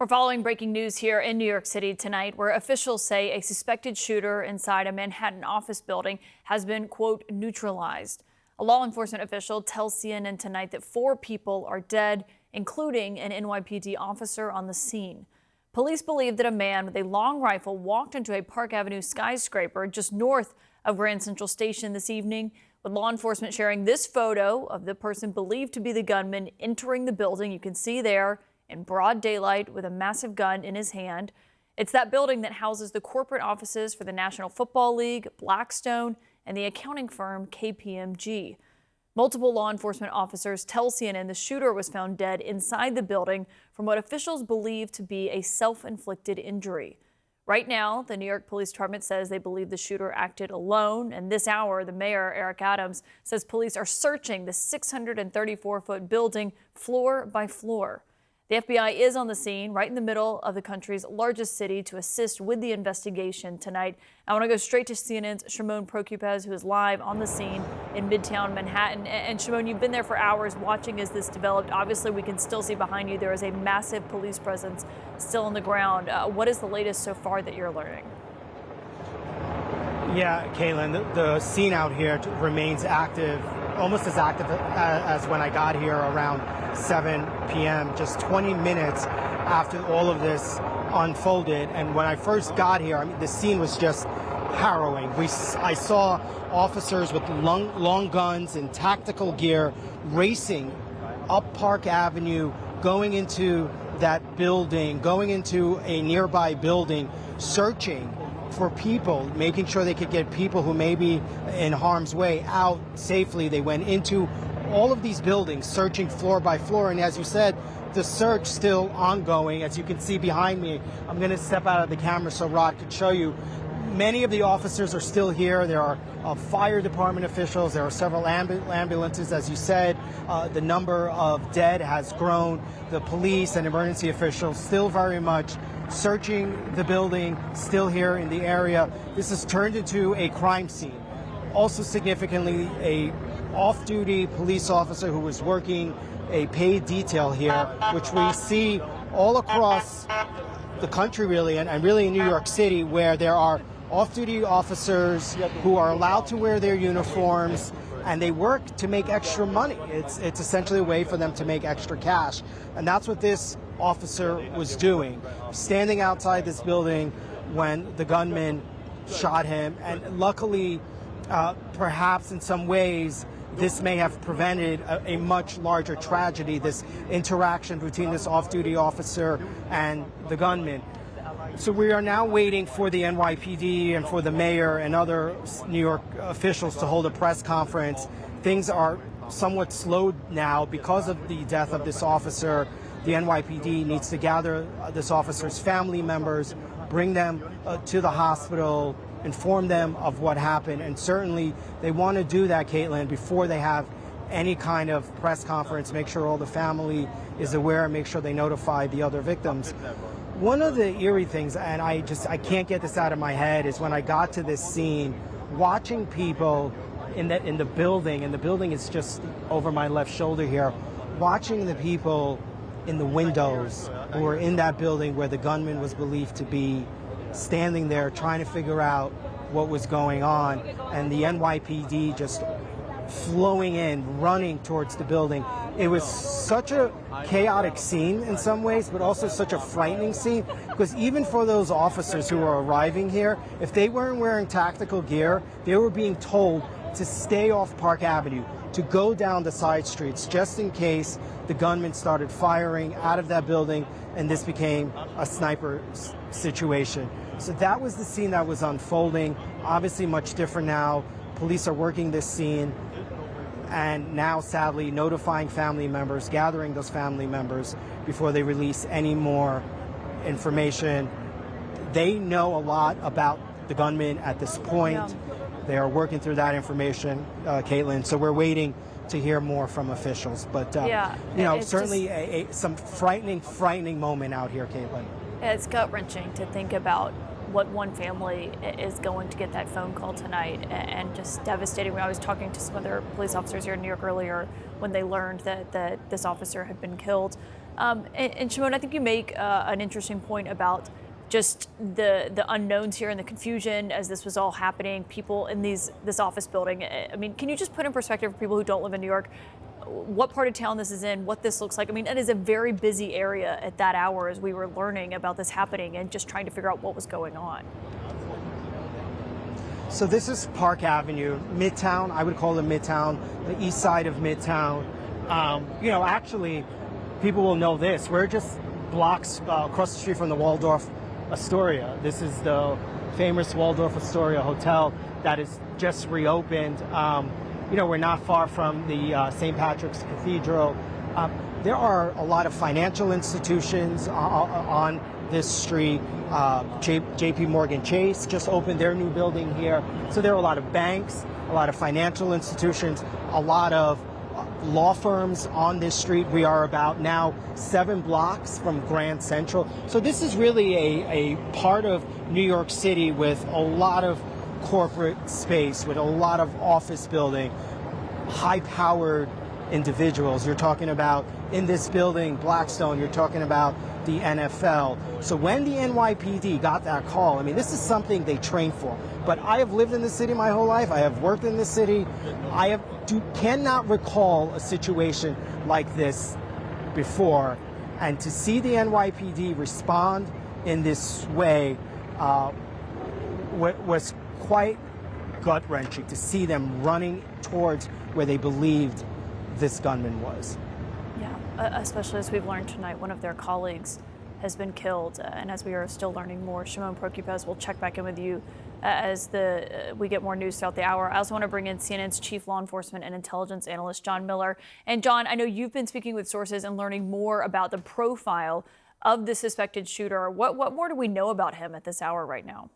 We're following breaking news here in New York City tonight, where officials say a suspected shooter inside a Manhattan office building has been, quote, neutralized. A law enforcement official tells CNN tonight that 4 people are dead, including an NYPD officer on the scene. Police believe that a man with a long rifle walked into a Park Avenue skyscraper just north of Grand Central Station this evening, with law enforcement sharing this photo of the person believed to be the gunman entering the building. You can see there in broad daylight with a massive gun in his hand. It's that building that houses the corporate offices for the National Football League, Blackstone, and the accounting firm KPMG. Multiple law enforcement officers tell CNN the shooter was found dead inside the building from what officials believe to be a self-inflicted injury. Right now, the New York Police Department says they believe the shooter acted alone. And this hour, the mayor, Eric Adams, says police are searching the 634-foot building floor by floor. The FBI is on the scene right in the middle of the country's largest city to assist with the investigation tonight. I want to go straight to CNN's Shimon Prokupecz, who is live on the scene in Midtown Manhattan. And Shimon, you've been there for hours watching as this developed. Obviously, we can still see behind you there is a massive police presence still on the ground. What is the latest so far that you're learning? Yeah, Caitlin, the scene out here remains active, almost as active as when I got here around 7 p.m., just 20 minutes after all of this unfolded. And when I first got here, I mean, the scene was just harrowing. I saw officers with long guns and tactical gear racing up Park Avenue, going into that building, going into a nearby building, searching for people, making sure they could get people who may be in harm's way out safely. They went into all of these buildings, searching floor by floor. And as you said, the search still ongoing. As you can see behind me, I'm going to step out of the camera so Rod could show you. Many of the officers are still here. There are fire department officials. There are several ambulances, as you said. The number of dead has grown. The police and emergency officials still very much searching the building, still here in the area. This has turned into a crime scene. Also significantly, a off-duty police officer who was working a paid detail here, which we see all across the country really, and really in New York City, where there are off-duty officers who are allowed to wear their uniforms, and they work to make extra money. It's essentially a way for them to make extra cash. And that's what this officer was doing, standing outside this building when the gunman shot him. And luckily, perhaps in some ways, this may have prevented a much larger tragedy, this interaction between this off-duty officer and the gunman. So we are now waiting for the NYPD and for the mayor and other New York officials to hold a press conference. Things are somewhat slowed now because of the death of this officer. The NYPD needs to gather this officer's family members, bring them to the hospital, inform them of what happened. And certainly they want to do that, Caitlin, before they have any kind of press conference, make sure all the family is aware, make sure they notify the other victims. One of the eerie things, and I can't get this out of my head, is when I got to this scene, watching people in the building, and the building is just over my left shoulder here, watching the people in the windows who were in that building where the gunman was believed to be, standing there trying to figure out what was going on, and the NYPD just flowing in, running towards the building. It was such a chaotic scene in some ways, but also such a frightening scene, because even for those officers who were arriving here, if they weren't wearing tactical gear, they were being told to stay off Park Avenue, to go down the side streets, just in case the gunman started firing out of that building and this became a sniper situation. So that was the scene that was unfolding. Obviously much different now. Police are working this scene, and now sadly notifying family members, gathering those family members before they release any more information. They know a lot about the gunman at this point. Yeah. They are working through that information, Caitlin, so we're waiting to hear more from officials. But, certainly some frightening moment out here, Caitlin. It's gut-wrenching to think about what one family is going to get that phone call tonight, and just devastating. I was talking to some other police officers here in New York earlier when they learned that this officer had been killed. And Shimon, I think you make an interesting point about just the unknowns here and the confusion as this was all happening. People in this office building. I mean, can you just put in perspective for people who don't live in New York, what part of town this is in, what this looks like? I mean, it is a very busy area at that hour as we were learning about this happening and just trying to figure out what was going on. So this is Park Avenue, Midtown. I would call it Midtown, the east side of Midtown. Actually, people will know this. We're just blocks across the street from the Waldorf Astoria. This is the famous Waldorf Astoria hotel that is just reopened. We're not far from the St. Patrick's Cathedral. There are a lot of financial institutions on this street. JP Morgan Chase just opened their new building here. So there are a lot of banks, a lot of financial institutions, a lot of law firms on this street. We are about now 7 blocks from Grand Central. So this is really a part of New York City with a lot of corporate space, with a lot of office building, high-powered individuals. You're talking about in this building, Blackstone, you're talking about the NFL. So when the NYPD got that call, I mean, this is something they train for. But I have lived in this city my whole life. I have worked in this city. Cannot recall a situation like this before. And to see the NYPD respond in this way was quite gut-wrenching, to see them running towards where they believed this gunman was. Yeah, especially as we've learned tonight, one of their colleagues has been killed. And as we are still learning more, Shimon Prokupecz, we'll check back in with you as we get more news throughout the hour. I also want to bring in CNN's chief law enforcement and intelligence analyst, John Miller. And John, I know you've been speaking with sources and learning more about the profile of the suspected shooter. What more do we know about him at this hour right now?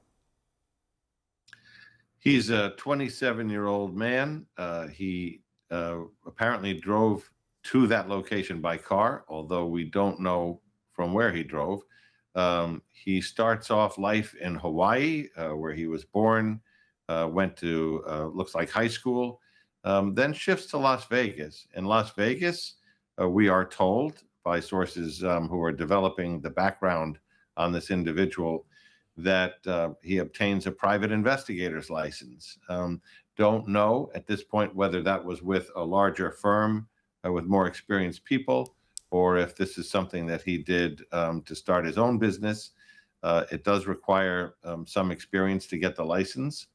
He's a 27-year-old man. He apparently drove to that location by car, although we don't know from where he drove. He starts off life in Hawaii, where he was born, went to, looks like high school, then shifts to Las Vegas. In Las Vegas, we are told by sources who are developing the background on this individual that he obtains a private investigator's license. Don't know at this point whether that was with a larger firm with more experienced people, or if this is something that he did to start his own business. It does require some experience to get the license.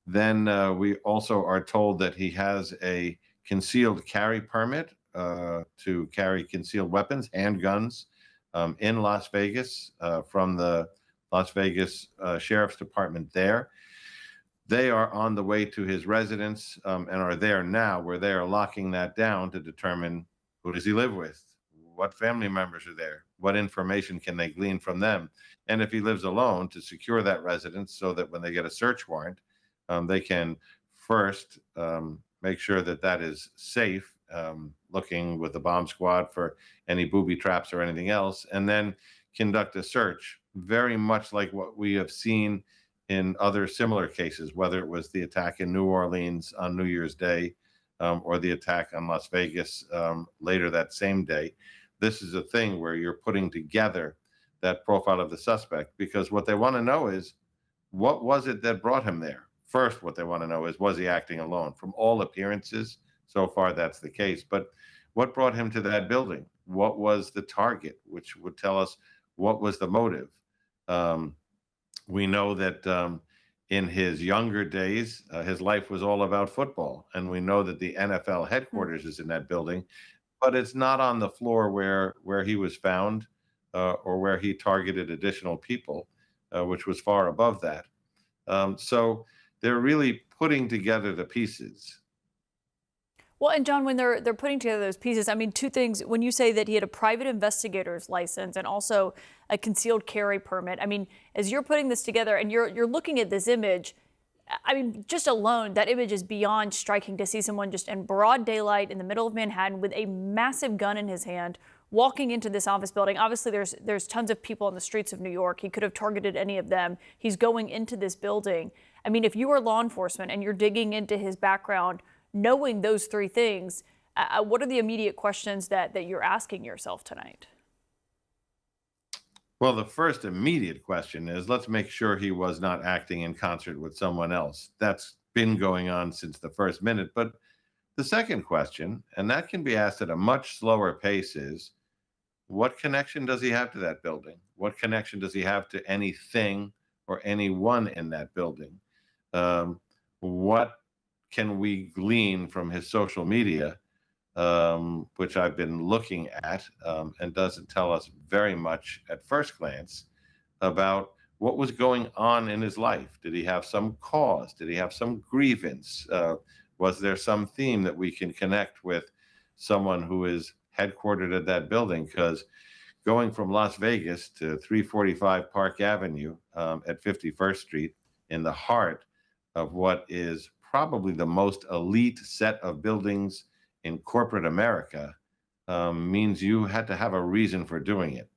Then we also are told that he has a concealed carry permit to carry concealed weapons, handguns, in Las Vegas from the Las Vegas Sheriff's Department there. They are on the way to his residence and are there now, where they are locking that down to determine who does he live with, what family members are there, what information can they glean from them, and if he lives alone, to secure that residence so that when they get a search warrant, they can first make sure that that is safe, looking with the bomb squad for any booby traps or anything else, and then conduct a search, very much like what we have seen in other similar cases, whether it was the attack in New Orleans on New Year's Day or the attack on Las Vegas later that same day. This is a thing where you're putting together that profile of the suspect, because what they want to know is, what was it that brought him there? First, what they want to know is, was he acting alone? From all appearances, so far that's the case. But what brought him to that building? What was the target, which would tell us what was the motive? We know that in his younger days, his life was all about football. And we know that the NFL headquarters is in that building, but it's not on the floor where he was found or where he targeted additional people, which was far above that. So they're really putting together the pieces. Well, and John, when they're putting together those pieces, I mean, two things. When you say that he had a private investigator's license and also a concealed carry permit, I mean, as you're putting this together and you're looking at this image, I mean, just alone, that image is beyond striking, to see someone just in broad daylight in the middle of Manhattan with a massive gun in his hand, walking into this office building. Obviously, there's tons of people on the streets of New York. He could have targeted any of them. He's going into this building. I mean, if you are law enforcement and you're digging into his background, knowing those three things, what are the immediate questions that you're asking yourself tonight? Well, the first immediate question is let's make sure he was not acting in concert with someone else. That's been going on since the first minute. But the second question, and that can be asked at a much slower pace, is what connection does he have to that building? What connection does he have to anything or anyone in that building? What can we glean from his social media, which I've been looking at, and doesn't tell us very much at first glance about what was going on in his life? Did he have some cause? Did he have some grievance? Was there some theme that we can connect with someone who is headquartered at that building? Because going from Las Vegas to 345 Park Avenue at 51st Street in the heart of what is probably the most elite set of buildings in corporate America means you had to have a reason for doing it.